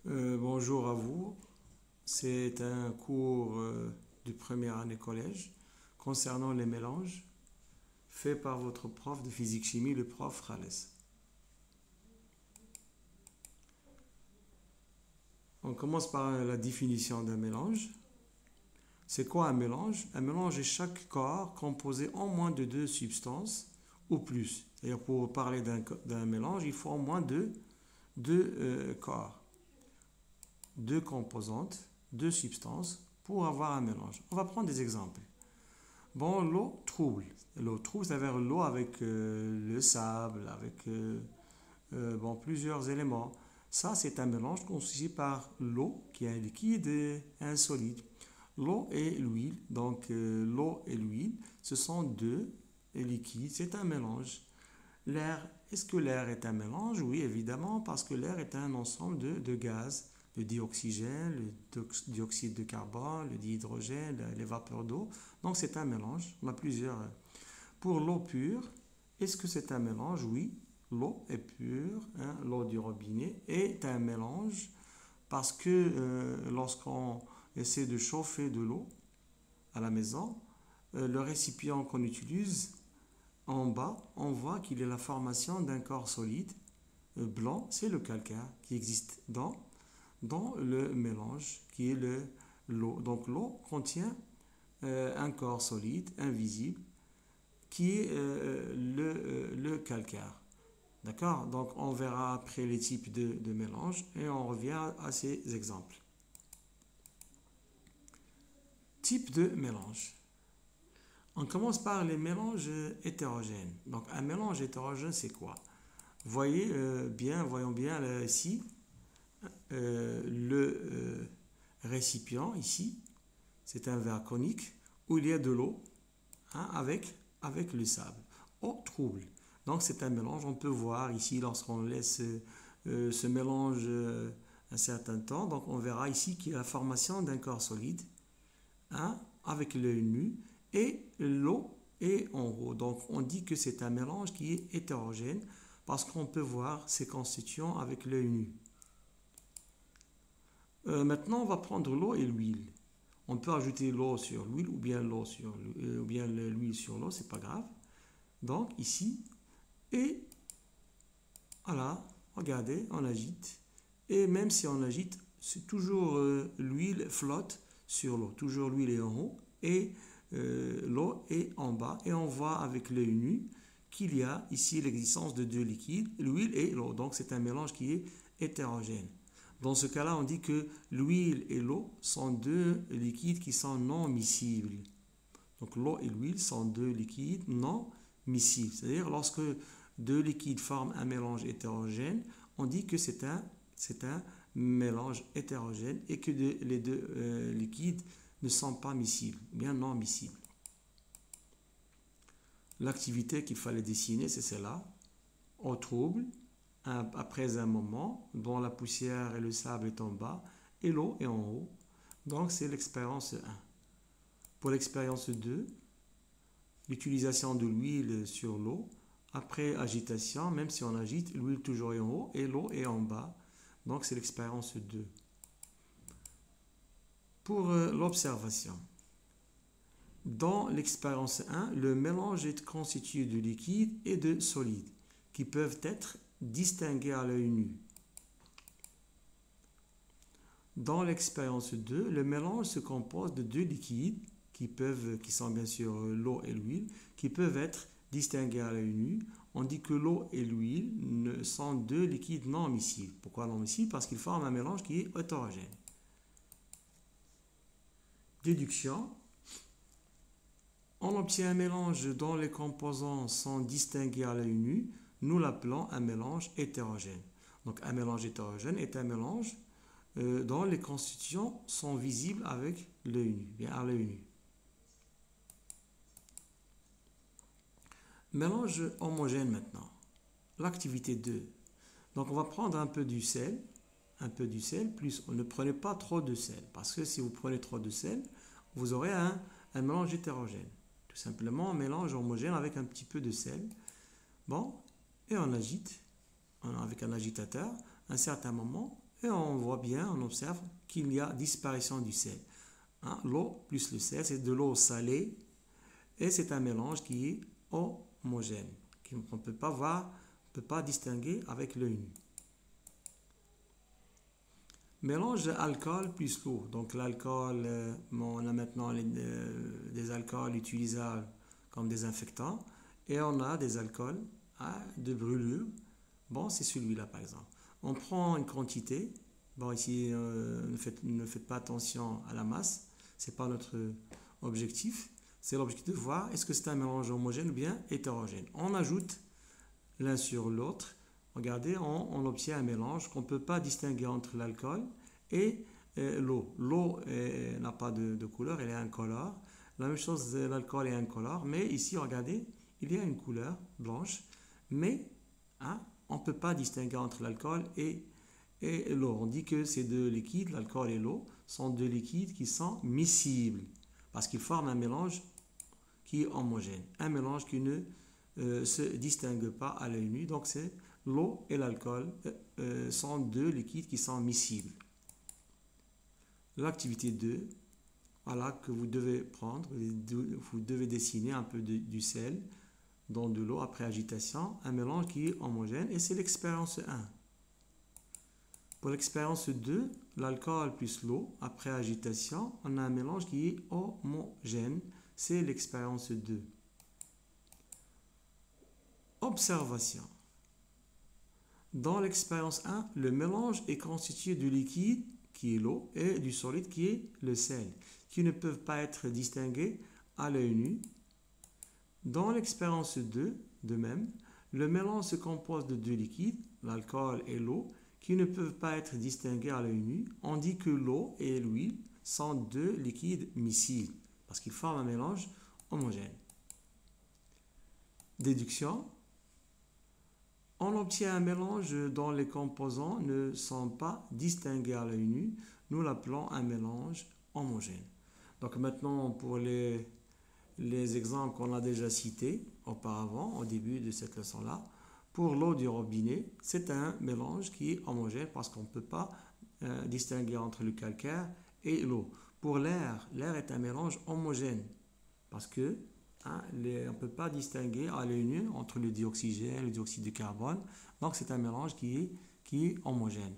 Bonjour à vous. C'est un cours de première année collège concernant les mélanges fait par votre prof de physique-chimie, le prof Rales. On commence par la définition d'un mélange. C'est quoi un mélange? Un mélange est chaque corps composé en moins de deux substances ou plus. C'est-à-dire pour parler d'un mélange, il faut au moins deux corps, deux composantes, deux substances pour avoir un mélange. On va prendre des exemples. Bon, l'eau trouble. L'eau trouble, c'est-à-dire l'eau avec le sable, avec plusieurs éléments. Ça, c'est un mélange constitué par l'eau, qui est un liquide et un solide. L'eau et l'huile, donc l'eau et l'huile, ce sont deux liquides, c'est un mélange. L'air, est-ce que l'air est un mélange? Oui, évidemment, parce que l'air est un ensemble de gaz, le dioxygène, le dioxyde de carbone, le dihydrogène, les vapeurs d'eau. Donc c'est un mélange. On a plusieurs. Pour l'eau pure, est-ce que c'est un mélange? Oui, l'eau est pure. Hein, l'eau du robinet est un mélange parce que lorsqu'on essaie de chauffer de l'eau à la maison, le récipient qu'on utilise en bas, on voit qu'il y a la formation d'un corps solide blanc, c'est le calcaire qui existe dans le mélange qui est l'eau. Donc l'eau contient un corps solide, invisible, qui est le calcaire. D'accord? Donc on verra après les types de mélange et on revient à ces exemples. Type de mélange. On commence par les mélanges hétérogènes. Donc un mélange hétérogène, c'est quoi? Voyons bien là, ici le récipient ici, c'est un verre conique où il y a de l'eau hein, avec le sable. Eau trouble. Donc c'est un mélange. On peut voir ici lorsqu'on laisse ce mélange un certain temps. Donc on verra ici qu'il y a la formation d'un corps solide hein, avec l'œil nu et l'eau est en haut. Donc on dit que c'est un mélange qui est hétérogène parce qu'on peut voir ses constituants avec l'œil nu. Maintenant on va prendre l'eau et l'huile. On peut ajouter l'eau sur l'huile ou bien l'huile sur l'eau, c'est pas grave. Donc ici, et voilà, regardez, on agite. Et même si on agite, c'est toujours l'huile flotte sur l'eau. Toujours l'huile est en haut et l'eau est en bas. Et on voit avec l'œil nu qu'il y a ici l'existence de deux liquides, l'huile et l'eau. Donc c'est un mélange qui est hétérogène. Dans ce cas-là, on dit que l'huile et l'eau sont deux liquides qui sont non miscibles. Donc l'eau et l'huile sont deux liquides non miscibles. C'est-à-dire lorsque deux liquides forment un mélange hétérogène, on dit que c'est un mélange hétérogène et que les deux liquides ne sont pas miscibles, bien non miscibles. L'activité qu'il fallait dessiner, c'est celle-là. Eau trouble, après un moment, dont la poussière et le sable est en bas et l'eau est en haut. Donc c'est l'expérience 1. Pour l'expérience 2, l'utilisation de l'huile sur l'eau. Après agitation, même si on agite, l'huile toujours est en haut et l'eau est en bas. Donc c'est l'expérience 2. Pour l'observation. Dans l'expérience 1, le mélange est constitué de liquides et de solides qui peuvent être distingués à l'œil nu. Dans l'expérience 2, le mélange se compose de deux liquides qui sont bien sûr l'eau et l'huile, qui peuvent être distingués à l'œil nu. On dit que l'eau et l'huile sont deux liquides non miscibles. Pourquoi non miscibles? Parce qu'ils forment un mélange qui est hétérogène. Déduction. On obtient un mélange dont les composants sont distingués à l'œil nu. Nous l'appelons un mélange hétérogène. Donc un mélange hétérogène est un mélange dont les constituants sont visibles avec l'œil nu, bien à l'œil nu. Mélange homogène maintenant. L'activité 2. Donc on va prendre un peu du sel, plus ne prenez pas trop de sel, parce que si vous prenez trop de sel, vous aurez un mélange hétérogène. Tout simplement un mélange homogène avec un petit peu de sel. Bon, et on agite avec un agitateur un certain moment Et on voit bien, on observe qu'il y a disparition du sel. Hein, l'eau plus le sel, c'est de l'eau salée et c'est un mélange qui est homogène, qu'on ne peut pas voir, on ne peut pas distinguer avec l'œil nu. Mélange alcool plus l'eau. Donc l'alcool, on a maintenant des alcools utilisables comme désinfectants et on a des alcools de brûlure. Bon, c'est celui-là par exemple. On prend une quantité. Bon, ici, ne faites pas attention à la masse. Ce n'est pas notre objectif. C'est l'objectif de voir est-ce que c'est un mélange homogène ou bien hétérogène. On ajoute l'un sur l'autre. Regardez, on obtient un mélange qu'on ne peut pas distinguer entre l'alcool et l'eau. L'eau n'a pas de couleur, elle est incolore. La même chose, l'alcool est incolore. Mais ici, regardez, il y a une couleur blanche. Mais on ne peut pas distinguer entre l'alcool et l'eau. On dit que ces deux liquides, l'alcool et l'eau, sont deux liquides qui sont miscibles. Parce qu'ils forment un mélange qui est homogène. Un mélange qui ne se distingue pas à l'œil nu. Donc, c'est l'eau et l'alcool sont deux liquides qui sont miscibles. L'activité 2, voilà, que vous devez prendre, vous devez dessiner un peu du sel dans de l'eau après agitation, un mélange qui est homogène et c'est l'expérience 1. Pour l'expérience 2, l'alcool plus l'eau après agitation, on a un mélange qui est homogène, c'est l'expérience 2. Observation. Dans l'expérience 1, le mélange est constitué du liquide qui est l'eau et du solide qui est le sel, qui ne peuvent pas être distingués à l'œil nu. Dans l'expérience 2, de même, le mélange se compose de deux liquides, l'alcool et l'eau, qui ne peuvent pas être distingués à l'œil nu. On dit que l'eau et l'huile sont deux liquides miscibles, parce qu'ils forment un mélange homogène. Déduction. On obtient un mélange dont les composants ne sont pas distingués à l'œil nu. Nous l'appelons un mélange homogène. Donc maintenant, pour les exemples qu'on a déjà cités auparavant, au début de cette leçon-là, pour l'eau du robinet, c'est un mélange qui est homogène parce qu'on ne peut pas distinguer entre le calcaire et l'eau. Pour l'air, l'air est un mélange homogène parce que on ne peut pas distinguer à l'œil nu entre le dioxygène et le dioxyde de carbone. Donc c'est un mélange qui est homogène.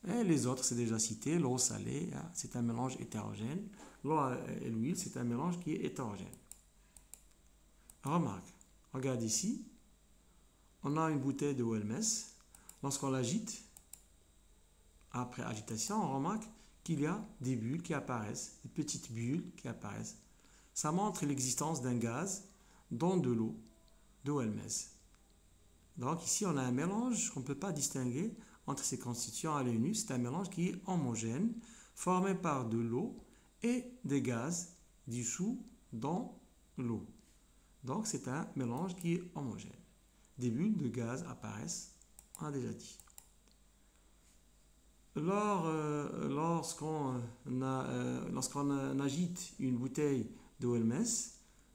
Et les autres, c'est déjà cité, l'eau salée, c'est un mélange hétérogène. L'eau et l'huile, c'est un mélange qui est hétérogène. Remarque, regarde ici, on a une bouteille de OMS. Lorsqu'on l'agite, après agitation, on remarque qu'il y a des bulles qui apparaissent, des petites bulles qui apparaissent. Ça montre l'existence d'un gaz dans de l'eau de OMS. Donc ici, on a un mélange qu'on ne peut pas distinguer entre ces constituants à l'œil nu. C'est un mélange qui est homogène, formé par de l'eau et des gaz dissous dans l'eau. Donc c'est un mélange qui est homogène. Des bulles de gaz apparaissent, on a déjà dit. Lorsqu'on agite une bouteille d'OMS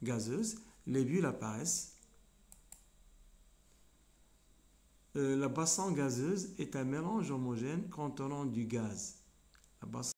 gazeuse, les bulles apparaissent. La boisson gazeuse est un mélange homogène contenant du gaz. La boisson